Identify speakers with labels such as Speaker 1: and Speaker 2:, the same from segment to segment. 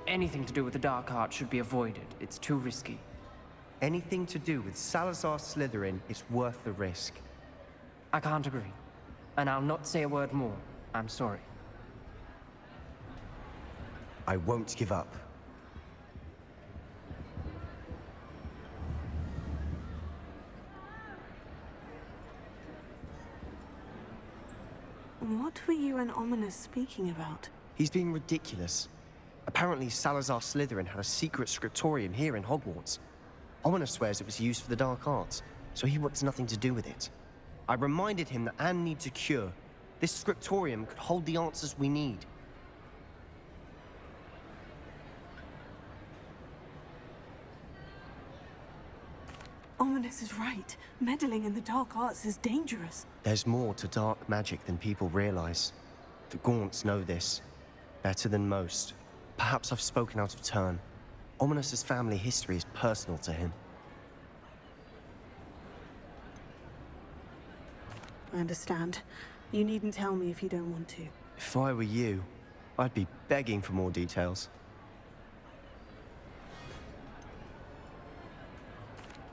Speaker 1: Anything to do with the dark art should be avoided. It's too risky.
Speaker 2: Anything to do with Salazar Slytherin is worth the risk.
Speaker 1: I can't agree. And I'll not say a word more. I'm sorry.
Speaker 2: I won't give up.
Speaker 3: What were you and Ominous speaking about?
Speaker 2: He's being ridiculous. Apparently Salazar Slytherin had a secret scriptorium here in Hogwarts. Ominous swears it was used for the dark arts, so he wants nothing to do with it. I reminded him that Anne needs a cure. This scriptorium could hold the answers we need.
Speaker 3: Ominous is right. Meddling in the dark arts is dangerous.
Speaker 2: There's more to dark magic than people realize. The Gaunts know this. Better than most. Perhaps I've spoken out of turn. Ominous's family history is personal to him.
Speaker 3: I understand. You needn't tell me if you don't want to.
Speaker 2: If I were you, I'd be begging for more details.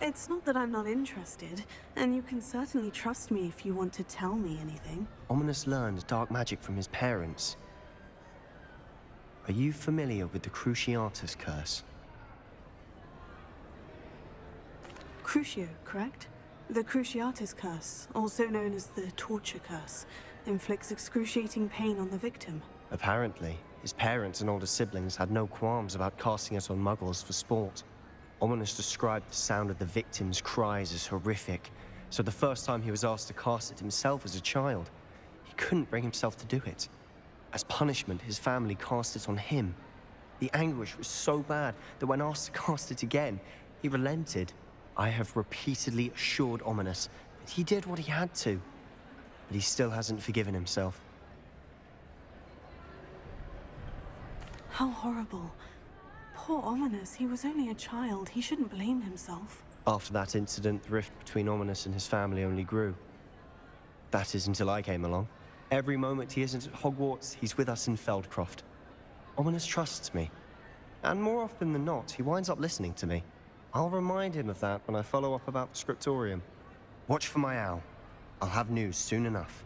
Speaker 3: It's not that I'm not interested, and you can certainly trust me if you want to tell me anything.
Speaker 2: Ominous learned dark magic from his parents. Are you familiar with the Cruciatus curse?
Speaker 3: Crucio, correct? The Cruciatus curse, also known as the torture curse, inflicts excruciating pain on the victim.
Speaker 2: Apparently, his parents and older siblings had no qualms about casting it on muggles for sport. Ominous described the sound of the victim's cries as horrific, so the first time he was asked to cast it himself as a child, he couldn't bring himself to do it. As punishment, his family cast it on him. The anguish was so bad that when asked to cast it again, he relented. I have repeatedly assured Ominous that he did what he had to, but he still hasn't forgiven himself.
Speaker 3: How horrible. Poor Ominous, he was only a child. He shouldn't blame himself.
Speaker 2: After that incident, the rift between Ominous and his family only grew. That is until I came along. Every moment he isn't at Hogwarts, he's with us in Feldcroft. Ominous trusts me. And more often than not, he winds up listening to me. I'll remind him of that when I follow up about the scriptorium. Watch for my owl. I'll have news soon enough.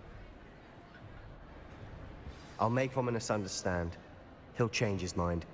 Speaker 2: I'll make Ominous understand. He'll change his mind.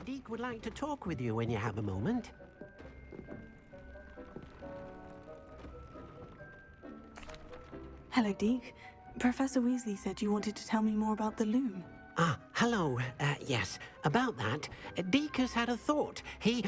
Speaker 4: Deke would like to talk with you when you have a moment.
Speaker 3: Hello, Deke. Professor Weasley said you wanted to tell me more about the loom.
Speaker 4: Ah, hello. Yes, about that. Deke has had a thought. He...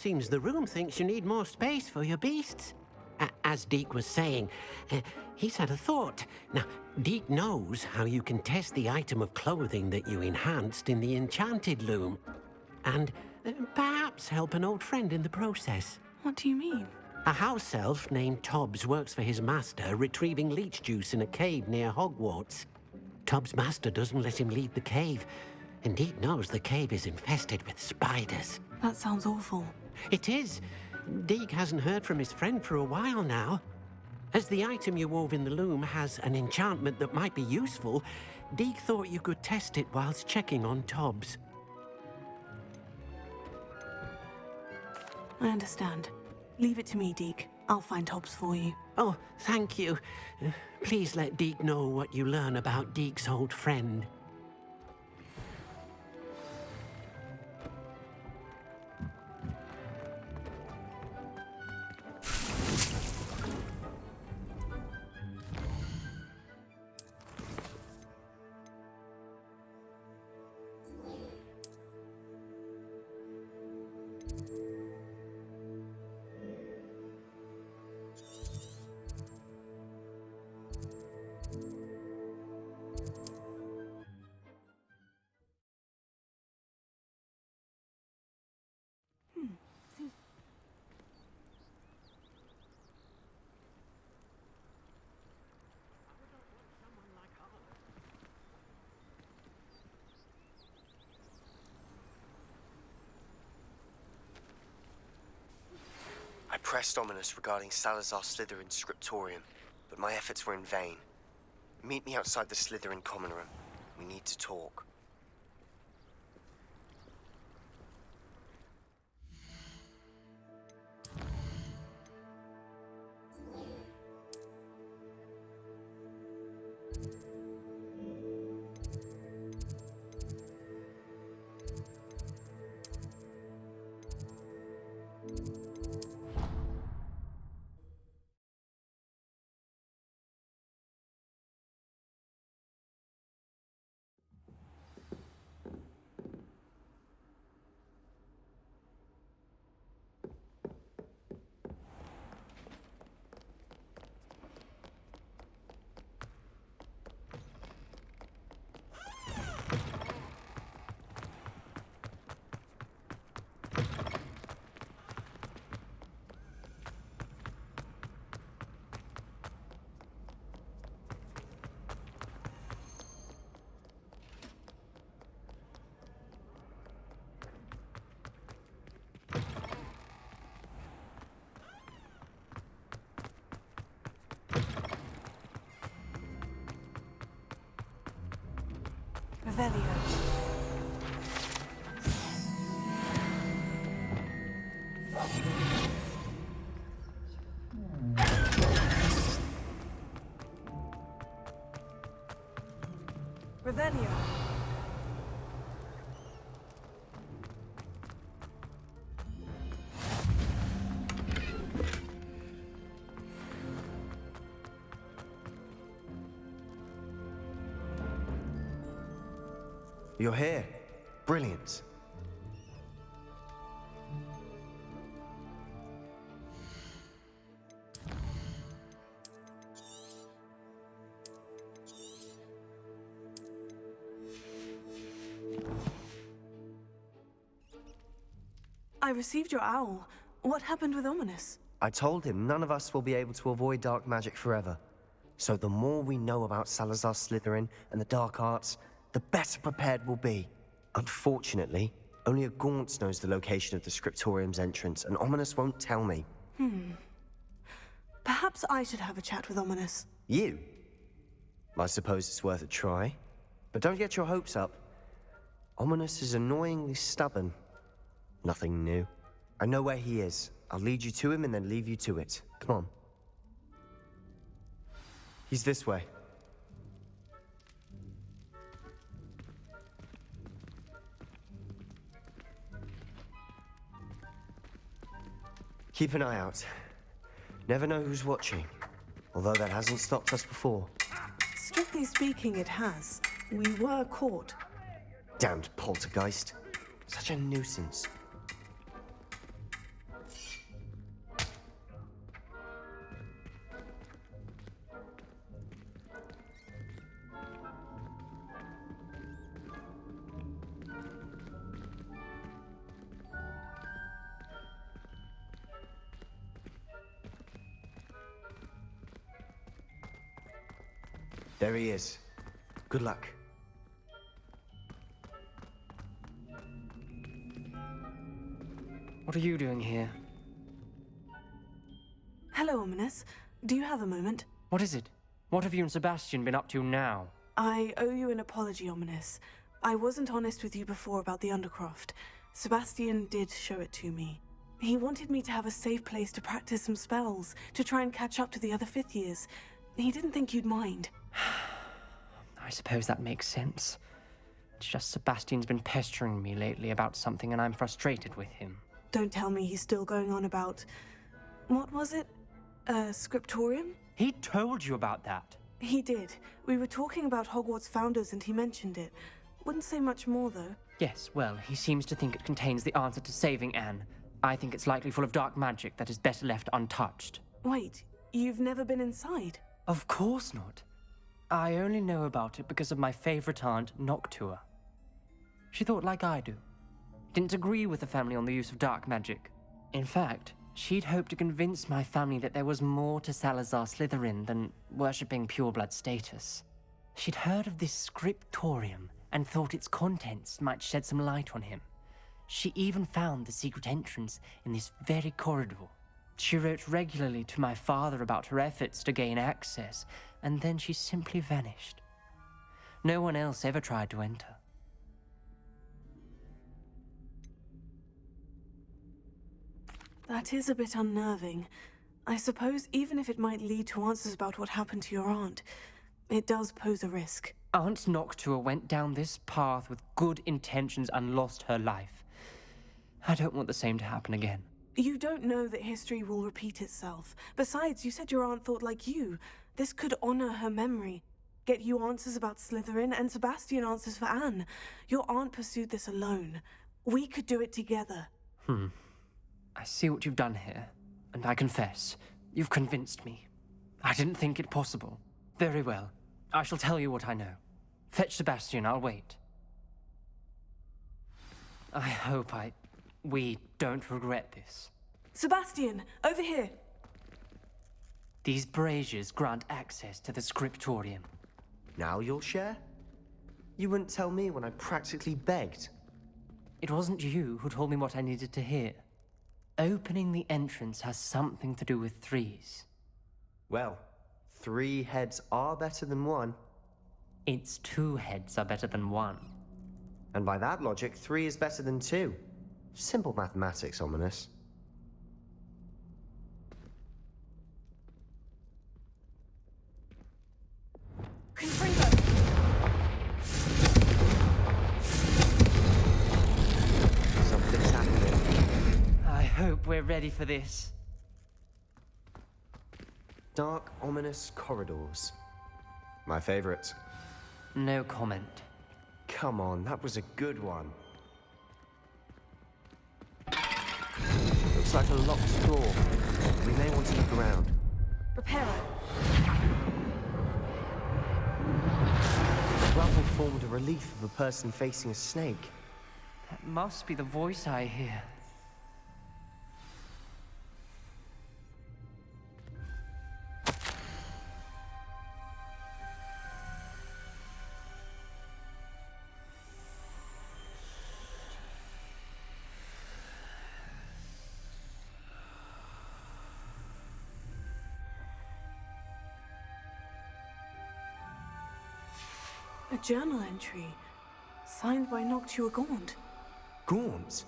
Speaker 4: seems the room thinks you need more space for your beasts. As Deke was saying, he's had a thought. Now, Deke knows how you can test the item of clothing that you enhanced in the enchanted loom. And perhaps help an old friend in the process.
Speaker 3: What do you mean?
Speaker 4: A house elf named Tobbs works for his master retrieving leech juice in a cave near Hogwarts. Tobbs' master doesn't let him leave the cave, and Deke knows the cave is infested with spiders.
Speaker 3: That sounds awful.
Speaker 4: It is. Deke hasn't heard from his friend for a while now. As the item you wove in the loom has an enchantment that might be useful, Deke thought you could test it whilst checking on Tobbs.
Speaker 3: I understand. Leave it to me, Deke. I'll find Tobbs for you.
Speaker 4: Oh, thank you. Please let Deke know what you learn about Deke's old friend.
Speaker 2: I pressed Ominous regarding Salazar Slytherin's scriptorium, but my efforts were in vain. Meet me outside the Slytherin common room. We need to talk.
Speaker 3: Revelio. Revelio.
Speaker 2: You're here. Brilliant.
Speaker 3: I received your owl. What happened with Ominous?
Speaker 2: I told him none of us will be able to avoid dark magic forever. So the more we know about Salazar Slytherin and the dark arts, the better prepared we'll be. Unfortunately, only a Gaunt knows the location of the scriptorium's entrance, and Ominous won't tell me.
Speaker 3: Perhaps I should have a chat with Ominous.
Speaker 2: You? I suppose it's worth a try. But don't get your hopes up. Ominous is annoyingly stubborn. Nothing new. I know where he is. I'll lead you to him and then leave you to it. Come on. He's this way. Keep an eye out. Never know who's watching. Although that hasn't stopped us before.
Speaker 3: Strictly speaking, it has. We were caught.
Speaker 2: Damned poltergeist. Such a nuisance. There he is. Good luck.
Speaker 1: What are you doing here?
Speaker 3: Hello, Ominous. Do you have a moment?
Speaker 1: What is it? What have you and Sebastian been up to now?
Speaker 3: I owe you an apology, Ominous. I wasn't honest with you before about the Undercroft. Sebastian did show it to me. He wanted me to have a safe place to practice some spells, to try and catch up to the other fifth years. He didn't think you'd mind.
Speaker 1: I suppose that makes sense. It's just Sebastian's been pestering me lately about something and I'm frustrated with him.
Speaker 3: Don't tell me he's still going on about... What was it? Scriptorium?
Speaker 1: He told you about that?
Speaker 3: He did. We were talking about Hogwarts founders and he mentioned it. Wouldn't say much more, though.
Speaker 1: Yes, well, he seems to think it contains the answer to saving Anne. I think it's likely full of dark magic that is better left untouched.
Speaker 3: Wait, you've never been inside?
Speaker 1: Of course not. I only know about it because of my favorite aunt, Noctua. She thought like I do. Didn't agree with the family on the use of dark magic. In fact, she'd hoped to convince my family that there was more to Salazar Slytherin than worshipping pureblood status. She'd heard of this scriptorium and thought its contents might shed some light on him. She even found the secret entrance in this very corridor. She wrote regularly to my father about her efforts to gain access, and then she simply vanished. No one else ever tried to enter.
Speaker 3: That is a bit unnerving. I suppose even if it might lead to answers about what happened to your aunt, it does pose a risk.
Speaker 1: Aunt Noctua went down this path with good intentions and lost her life. I don't want the same to happen again.
Speaker 3: You don't know that history will repeat itself. Besides, you said your aunt thought like you. This could honor her memory. Get you answers about Slytherin and Sebastian answers for Anne. Your aunt pursued this alone. We could do it together.
Speaker 1: I see what you've done here, and I confess, you've convinced me. I didn't think it possible. Very well. I shall tell you what I know. Fetch Sebastian, I'll wait. I hope we don't regret this.
Speaker 3: Sebastian, over here!
Speaker 1: These braziers grant access to the scriptorium.
Speaker 2: Now you'll share? You wouldn't tell me when I practically begged.
Speaker 1: It wasn't you who told me what I needed to hear. Opening the entrance has something to do with threes.
Speaker 2: Well, 3 heads are better than 1.
Speaker 1: Its 2 heads are better than 1.
Speaker 2: And by that logic, 3 is better than 2. Simple mathematics, Ominous.
Speaker 3: Confringo!
Speaker 2: Something's happening.
Speaker 1: I hope we're ready for this.
Speaker 2: Dark, ominous corridors. My favorite.
Speaker 1: No comment.
Speaker 2: Come on, that was a good one. Looks like a locked door. We may want to look around.
Speaker 3: Reparo.
Speaker 2: The rubble formed a relief of a person facing a snake.
Speaker 1: That must be the voice I hear.
Speaker 3: A journal entry. Signed by Noctua Gaunt.
Speaker 2: Gaunt?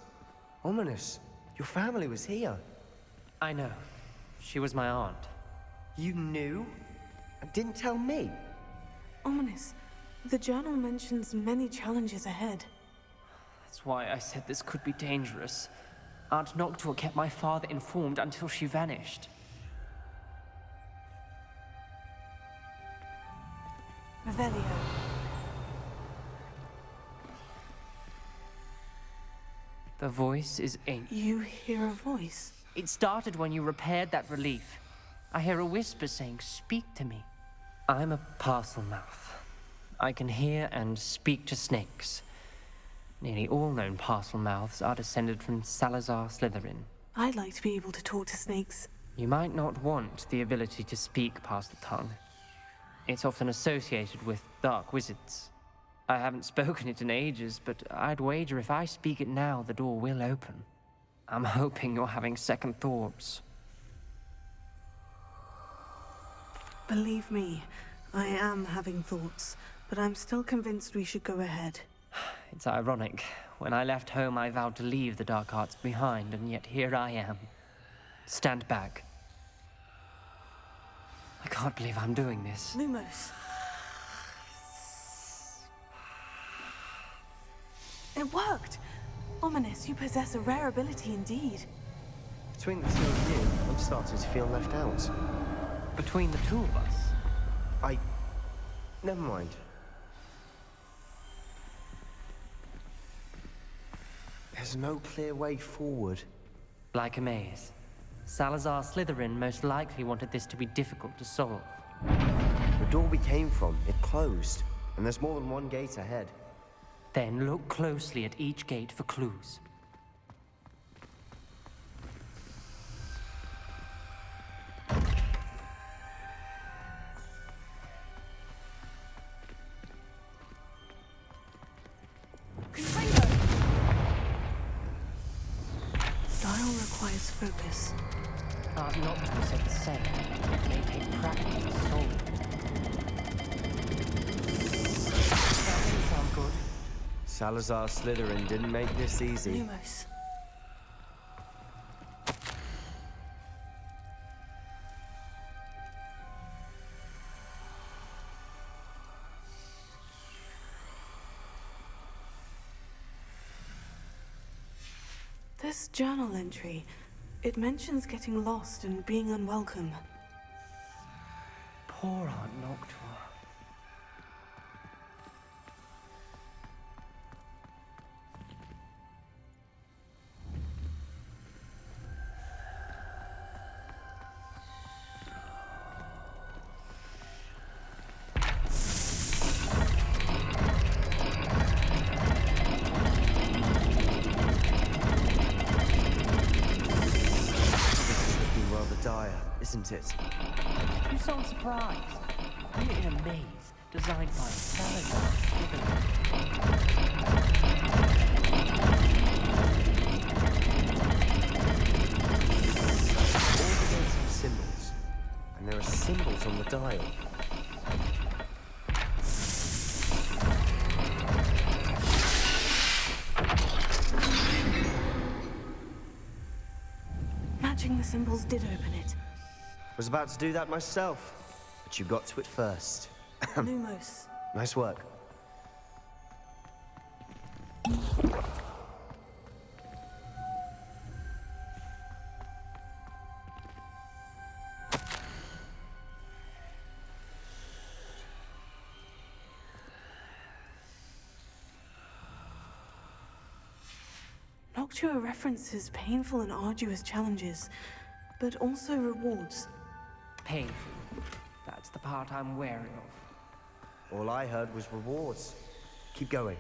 Speaker 2: Ominous. Your family was here.
Speaker 1: I know. She was my aunt.
Speaker 2: You knew? And didn't tell me?
Speaker 3: Ominous. The journal mentions many challenges ahead.
Speaker 1: That's why I said this could be dangerous. Aunt Noctua kept my father informed until she vanished.
Speaker 3: Revelio.
Speaker 1: The voice is ink.
Speaker 3: You hear a voice.
Speaker 1: It started when you repaired that relief. I hear a whisper saying, "Speak to me." I'm a parcel mouth. I can hear and speak to snakes. Nearly all known parcel mouths are descended from Salazar Slytherin.
Speaker 3: I'd like to be able to talk to snakes.
Speaker 1: You might not want the ability to speak past the tongue. It's often associated with dark wizards. I haven't spoken it in ages, but I'd wager if I speak it now, the door will open. I'm hoping you're having second thoughts.
Speaker 3: Believe me, I am having thoughts, but I'm still convinced we should go ahead.
Speaker 1: It's ironic. When I left home, I vowed to leave the dark arts behind, and yet here I am. Stand back. I can't believe I'm doing this.
Speaker 3: Lumos. It worked! Ominous, you possess a rare ability indeed.
Speaker 2: Between the two of you, I'm starting to feel left out.
Speaker 1: Between the two of us?
Speaker 2: Never mind. There's no clear way forward.
Speaker 1: Like a maze. Salazar Slytherin most likely wanted this to be difficult to solve.
Speaker 2: The door we came from, it closed. And there's more than one gate ahead.
Speaker 1: Then look closely at each gate for clues.
Speaker 3: Dial requires focus.
Speaker 1: I've not said the same. It may take practice to solve it. That doesn't sound good.
Speaker 2: Salazar Slytherin didn't make this easy.
Speaker 3: Lumos. This journal entry, it mentions getting lost and being unwelcome.
Speaker 1: Poor Aunt Noctua.
Speaker 2: Isn't it?
Speaker 1: You sound surprised. We're in a maze designed by Salazar Slytherin.
Speaker 2: All the gates have symbols, and there are symbols on the dial.
Speaker 3: Matching the symbols did open it.
Speaker 2: Was about to do that myself, but you got to it first.
Speaker 3: Lumos.
Speaker 2: Nice work.
Speaker 3: Noctua references painful and arduous challenges, but also rewards.
Speaker 1: Painful. That's the part I'm wary of.
Speaker 2: All I heard was rewards. Keep going.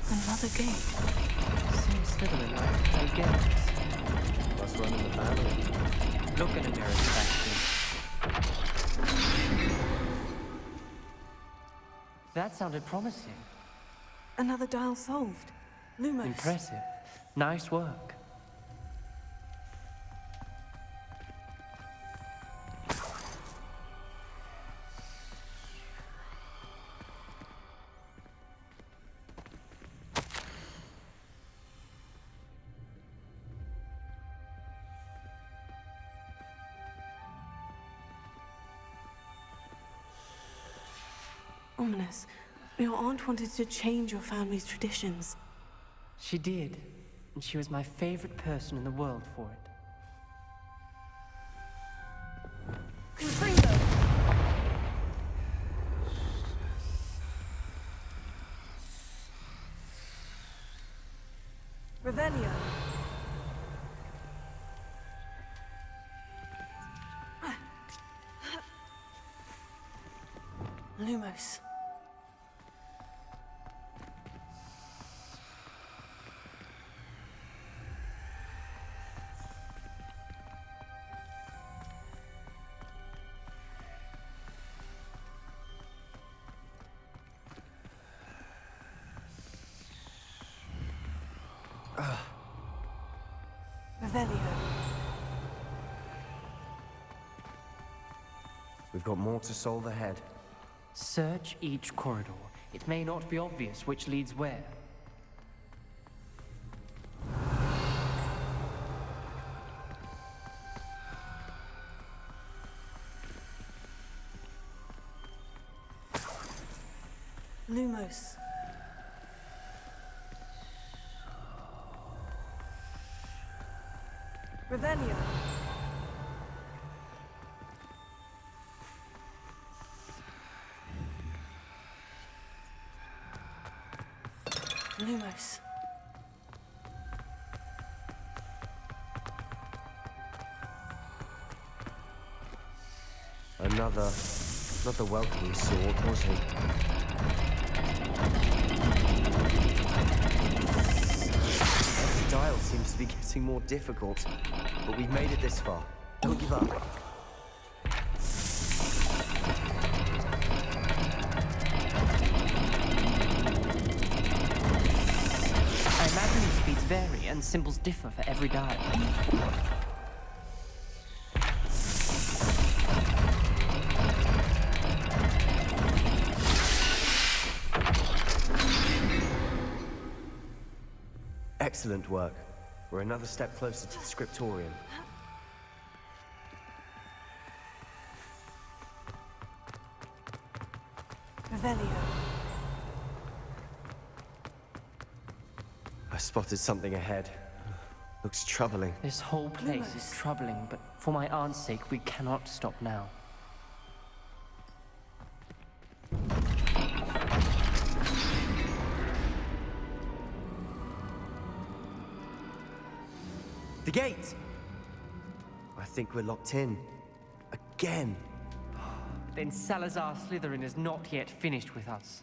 Speaker 3: Another gate.
Speaker 1: Seems Slytherin like to play games.
Speaker 2: Must run in the family.
Speaker 1: Look in a mirror, Sebastian. That sounded promising.
Speaker 3: Another dial solved. Lumos.
Speaker 1: Impressive. Nice work.
Speaker 3: Ominous. Your aunt wanted to change your family's traditions.
Speaker 1: She did, and she was my favorite person in the world for it.
Speaker 3: Confringo! Revelio. Lumos. Revelio.
Speaker 2: We've got more to solve ahead.
Speaker 1: Search each corridor. It may not be obvious which leads where.
Speaker 3: Lumos. Revelio. Lumos.
Speaker 2: Another welcoming sword, was it? Every dial seems to be getting more difficult, but we've made it this far. Don't give up.
Speaker 1: I imagine the speeds vary and symbols differ for every dial.
Speaker 2: Excellent work. We're another step closer to the scriptorium.
Speaker 3: Revelio.
Speaker 2: I spotted something ahead. Looks troubling.
Speaker 1: This whole place is
Speaker 3: Lumos.
Speaker 1: troubling, but for my aunt's sake, we cannot stop now.
Speaker 2: The gate! I think we're locked in. Again.
Speaker 1: Then Salazar Slytherin is not yet finished with us.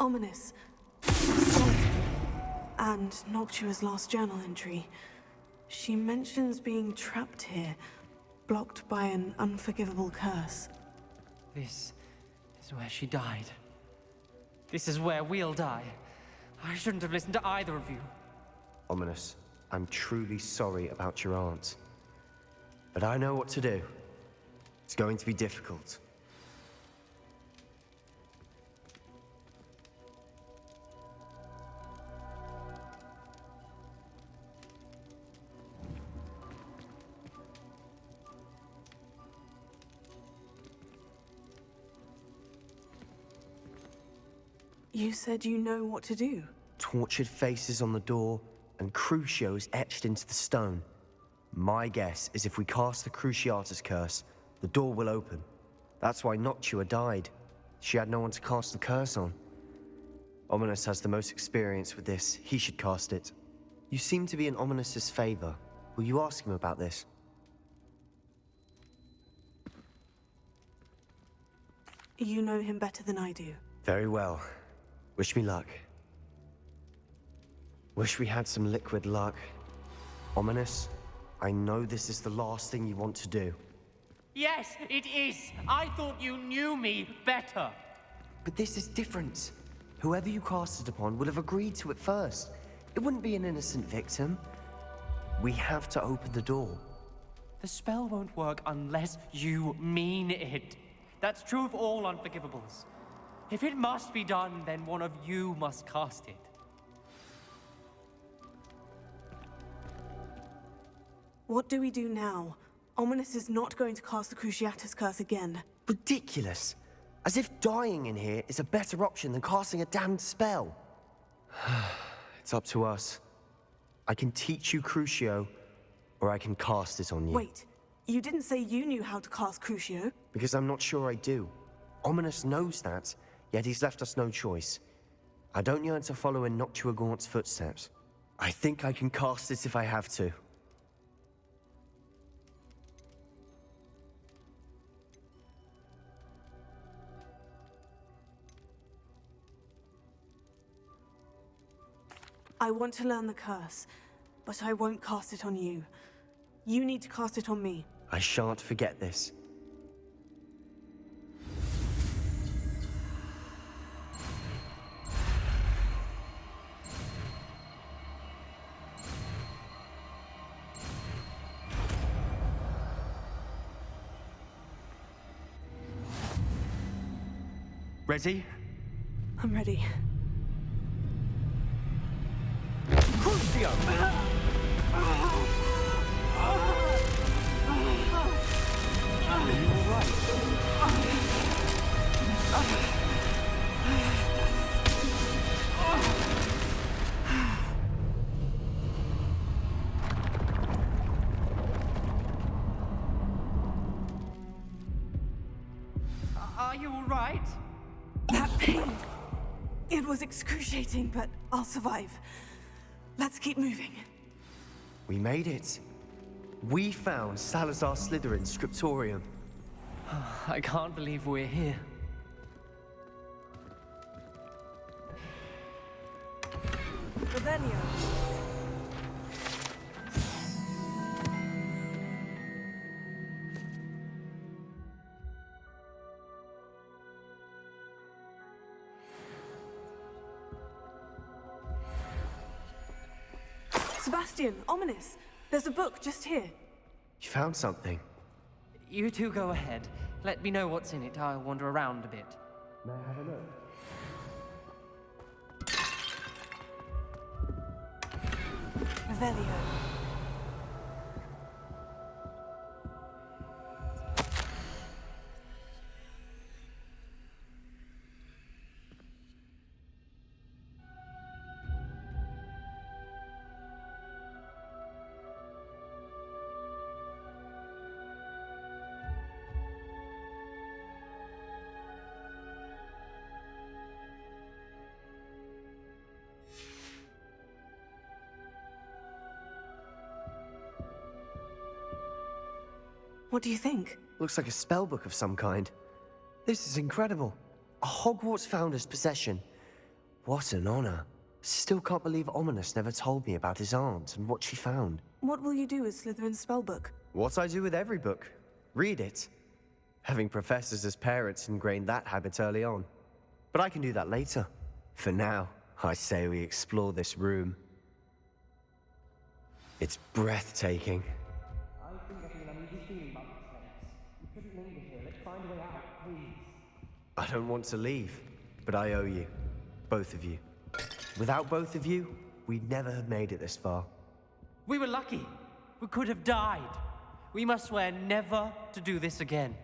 Speaker 3: Ominous. And Noctua's last journal entry. She mentions being trapped here, blocked by an unforgivable curse.
Speaker 1: This is where she died. This is where we'll die. I shouldn't have listened to either of you.
Speaker 2: Ominous, I'm truly sorry about your aunt. But I know what to do. It's going to be difficult.
Speaker 3: You said you know what to do.
Speaker 2: Tortured faces on the door and Crucios etched into the stone. My guess is if we cast the Cruciatus curse, the door will open. That's why Noctua died. She had no one to cast the curse on. Ominous has the most experience with this. He should cast it. You seem to be in Ominous's favor. Will you ask him about this?
Speaker 3: You know him better than I do.
Speaker 2: Very well. Wish me luck. Wish we had some liquid luck. Ominous, I know this is the last thing you want to do.
Speaker 1: Yes, it is. I thought you knew me better.
Speaker 2: But this is different. Whoever you cast it upon would have agreed to it first. It wouldn't be an innocent victim. We have to open the door.
Speaker 1: The spell won't work unless you mean it. That's true of all unforgivables. If it must be done, then one of you must cast it.
Speaker 3: What do we do now? Ominous is not going to cast the Cruciatus curse again.
Speaker 2: Ridiculous. As if dying in here is a better option than casting a damned spell. It's up to us. I can teach you Crucio, or I can cast it on you.
Speaker 3: Wait, you didn't say you knew how to cast Crucio?
Speaker 2: Because I'm not sure I do. Ominous knows that, yet he's left us no choice. I don't yearn to follow in Noctua Gaunt's footsteps. I think I can cast it if I have to.
Speaker 3: I want to learn the curse, but I won't cast it on you. You need to cast it on me.
Speaker 2: I shan't forget this. Ready?
Speaker 3: I'm ready.
Speaker 2: Crucio! Are you alright?
Speaker 1: Are you all right?
Speaker 3: That pain! It was excruciating, but I'll survive. Let's keep moving.
Speaker 2: We made it. We found Salazar Slytherin's scriptorium.
Speaker 1: I can't believe we're here.
Speaker 3: Revelio. Sebastian, ominous. There's a book just here.
Speaker 2: You found something.
Speaker 1: You two go ahead. Let me know what's in it. I'll wander around a bit.
Speaker 2: May I have a look?
Speaker 3: Revelio. What do you think?
Speaker 2: Looks like a spellbook of some kind. This is incredible. A Hogwarts founder's possession. What an honor. Still can't believe Ominous never told me about his aunt and what she found.
Speaker 3: What will you do with Slytherin's spellbook?
Speaker 2: What I do with every book. Read it. Having professors as parents ingrained that habit early on. But I can do that later. For now, I say we explore this room. It's breathtaking.
Speaker 1: I've been getting an uneasy feeling about this place. We shouldn't linger here. Let's find a way out, please.
Speaker 2: I don't want to leave, but I owe you. Both of you. Without both of you, we'd never have made it this far.
Speaker 1: We were lucky. We could have died. We must swear never to do this again.